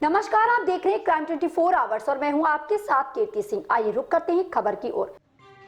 नमस्कार, आप देख रहे हैं क्राइम 24 आवर्स और मैं हूं आपके साथ कीर्ति सिंह। आइए रुक करते हैं खबर की ओर।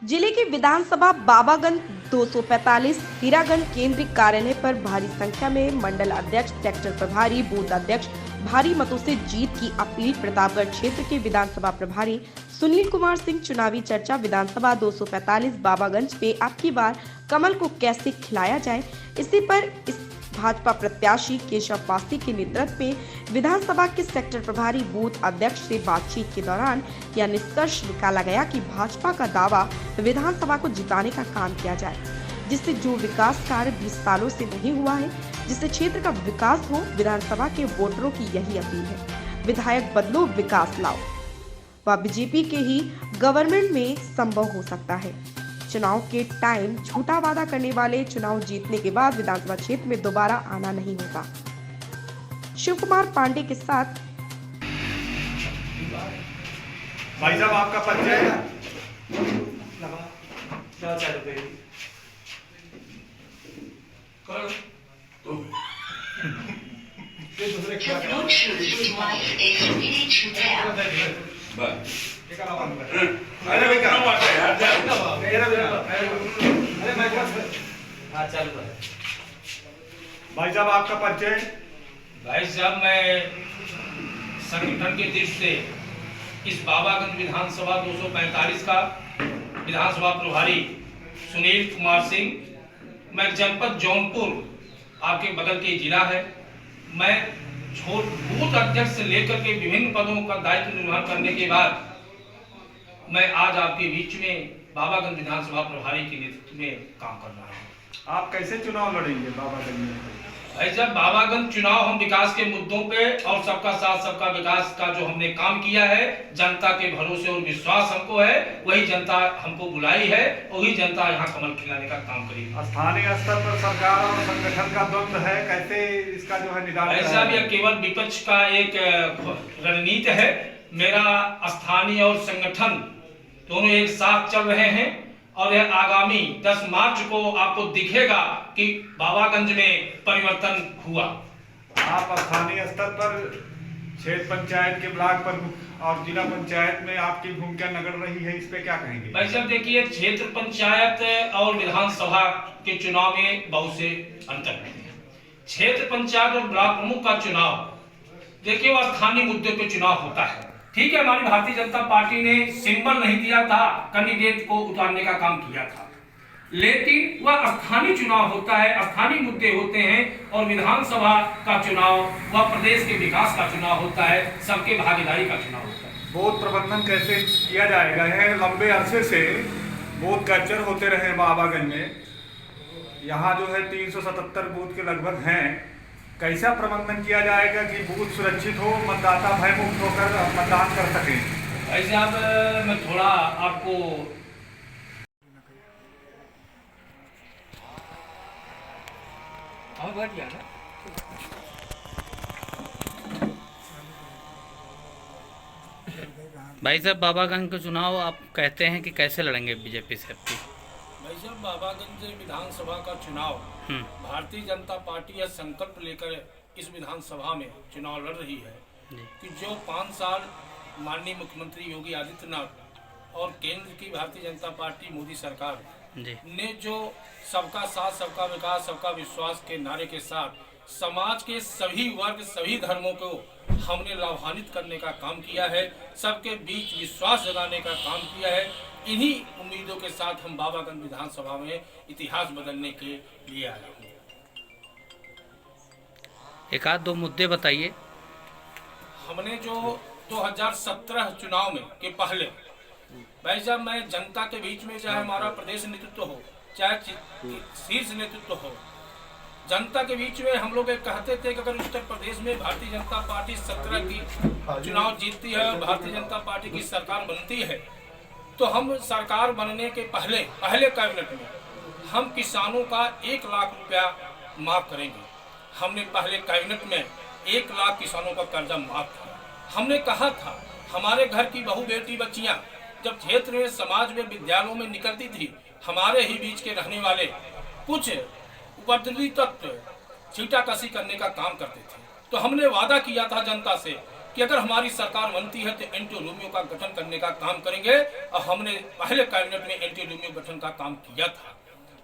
जिले की विधानसभा बाबागंज 245 हीरागंज केंद्रीय कार्यालय पर भारी संख्या में मंडल अध्यक्ष, सेक्टर प्रभारी, बूथ अध्यक्ष भारी मतों से जीत की अपील। प्रतापगढ़ क्षेत्र के विधानसभा प्रभारी सुनील कुमार सिंह चुनावी चर्चा। विधानसभा 245 बाबागंज पे अब की बार कमल को कैसे खिलाया जाए, इसी पर इस भाजपा प्रत्याशी केशव पासी के नेतृत्व में विधानसभा के सेक्टर प्रभारी, बूथ अध्यक्ष से बातचीत के दौरान यह निष्कर्ष निकाला गया कि भाजपा का दावा विधानसभा को जिताने का काम किया जाए, जिससे जो विकास कार्य 20 सालों से नहीं हुआ है, जिससे क्षेत्र का विकास हो। विधानसभा के वोटरों की यही अपील है। विधायक बदलो, विकास लाओ। वह बीजेपी के ही गवर्नमेंट में संभव हो सकता है। चुनाव के टाइम झूठा वादा करने वाले चुनाव जीतने के बाद विधानसभा क्षेत्र में दोबारा आना नहीं होता। शिव कुमार पांडे के साथ भाई साहब, आपका परिचय है? अरे भाई क्या बात है यार, भाई साहब आपका परिचय? भाई साहब, मैं संगठन के दृष्टि से इस बाबागंज विधानसभा 245 का विधानसभा प्रभारी सुनील कुमार सिंह। मैं जनपद जौनपुर आपके बगल के जिला है। मैं बूथ अध्यक्ष से लेकर के विभिन्न पदों का दायित्व निर्वहन करने के बाद मैं आज आपके बीच में बाबागंज विधानसभा प्रभारी के नेतृत्व में काम कर रहा हूँ। आप कैसे चुनाव लड़ेंगे बाबागंज में? भाई साहब, बाबागंज चुनाव हम विकास के मुद्दों पे और सबका साथ सबका विकास का जो हमने काम किया है, जनता के भरोसे और विश्वास हमको है, वही जनता हमको बुलाई है, वही जनता यहाँ कमल खिलाने का काम करेगी। स्थानीय स्तर पर सरकार और संगठन का द्वंद्व है, कैसे इसका जो है निदान? भाई साहब, यह केवल विपक्ष का एक रणनीति है। मेरा स्थानीय और संगठन दोनों एक साथ चल रहे हैं और यह आगामी 10 मार्च को आपको दिखेगा कि बाबागंज में परिवर्तन हुआ। आप स्थानीय स्तर पर क्षेत्र पंचायत के ब्लॉक पर और जिला पंचायत में आपकी भूमिका नगड़ रही है, इस पे क्या कहेंगे? भाई साहब देखिए, क्षेत्र पंचायत और विधानसभा के चुनाव में बहुत से अंतर है। क्षेत्र पंचायत और ब्लॉक प्रमुख का चुनाव देखिए वो स्थानीय मुद्दे पे चुनाव होता है। ठीक है, हमारी भारतीय जनता पार्टी ने सिंबल नहीं दिया था, कैंडिडेट को उतारने का काम किया था, लेकिन वह स्थानीय चुनाव होता है, स्थानीय मुद्दे होते हैं। और विधानसभा का चुनाव वह प्रदेश के विकास का चुनाव होता है, सबके भागीदारी का चुनाव होता है। बूथ प्रबंधन कैसे किया जाएगा? है लंबे अरसे से बूथ कैप्चर होते रहे बाबागंज में, यहाँ जो है 377 बूथ के लगभग हैं। कैसा प्रबंधन किया जाएगा कि बूथ सुरक्षित हो, मतदाता भयमुक्त होकर मतदान कर सके? ऐसे आप मैं थोड़ा आपको भाई साहब, बाबागंज का चुनाव आप कहते हैं कि कैसे लड़ेंगे बीजेपी से आपकी? भाई साहब, बाबागंज विधानसभा का चुनाव भारतीय जनता पार्टी यह संकल्प लेकर इस विधानसभा में चुनाव लड़ रही है कि जो 5 साल माननीय मुख्यमंत्री योगी आदित्यनाथ और केंद्र की भारतीय जनता पार्टी मोदी सरकार ने जो सबका साथ सबका विकास सबका विश्वास के नारे के साथ समाज के सभी वर्ग सभी धर्मों को हमने लाभान्वित करने का काम किया है, सबके बीच विश्वास जगाने का काम किया है। इन्हीं उम्मीदों के साथ हम बाबागंज विधानसभा में इतिहास बदलने के लिए आए हैं। एक आध दो मुद्दे बताइए। हमने जो 2017 चुनाव में के पहले भाई साहब, मैं जनता के बीच में चाहे हमारा प्रदेश नेतृत्व हो चाहे शीर्ष नेतृत्व हो, जनता के बीच में हम लोग कहते थे कि अगर उत्तर प्रदेश में भारतीय जनता पार्टी 17 की चुनाव जीतती है और भारतीय जनता पार्टी की सरकार बनती है, तो हम सरकार बनने के पहले कैबिनेट में हम किसानों का 1 लाख रुपया माफ करेंगे। हमने पहले कैबिनेट में 1 लाख किसानों का कर्जा माफ किया। हमने कहा था हमारे घर की बहू बेटी बच्चियां जब क्षेत्र में समाज में विद्यालयों में निकलती थी, हमारे ही बीच के रहने वाले कुछ उपद्रवी तत्व छींटाकशी करने का काम करते थे, तो हमने वादा किया था जनता से कि अगर हमारी सरकार बनती है तो एंटी रोमियो का गठन करने का काम करेंगे, और हमने पहले कैबिनेट में एंटी रोमियो गठन का काम किया था।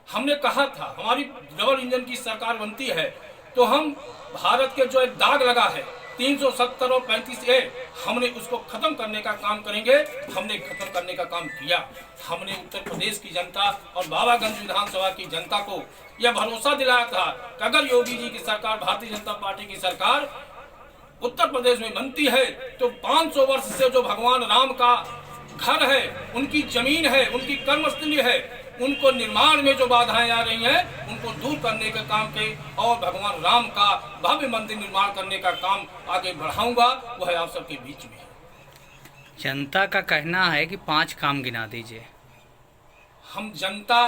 हमने कहा था हमारी डबल इंजन की सरकार बनती है तो हम भारत के जो एक दाग लगा है 370 और 35A, हमने उसको खत्म करने का काम करेंगे। हमने खत्म करने का काम किया। हमने उत्तर प्रदेश की जनता और बाबागंज विधानसभा की जनता को यह भरोसा दिलाया था कि अगर योगी जी की सरकार, भारतीय जनता पार्टी की सरकार उत्तर प्रदेश में बनती है तो 500 वर्ष से जो भगवान राम का घर है, उनकी जमीन है, उनकी कर्मस्थली है, उनको निर्माण में जो बाधाएं आ रही हैं उनको दूर करने के काम के और भगवान राम का भव्य मंदिर निर्माण करने का काम आगे बढ़ाऊंगा। वह आप सबके बीच में है। जनता का कहना है कि 5 काम गिना दीजिए। हम जनता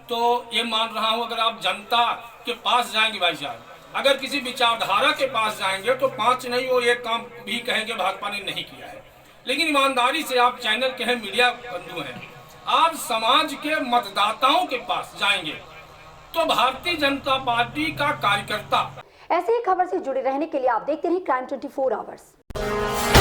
तो ये मान रहा हूं, अगर आप जनता के पास जाएंगे भाई साहब, अगर किसी विचारधारा के पास जाएंगे तो 5 नहीं, वो एक काम भी कहेंगे भाजपा ने नहीं किया है। लेकिन ईमानदारी से आप चैनल के हैं, मीडिया बंधु हैं, आप समाज के मतदाताओं के पास जाएंगे तो भारतीय जनता पार्टी का कार्यकर्ता। ऐसे ही खबर से जुड़े रहने के लिए आप देखते रहिए क्राइम 24 आवर्स।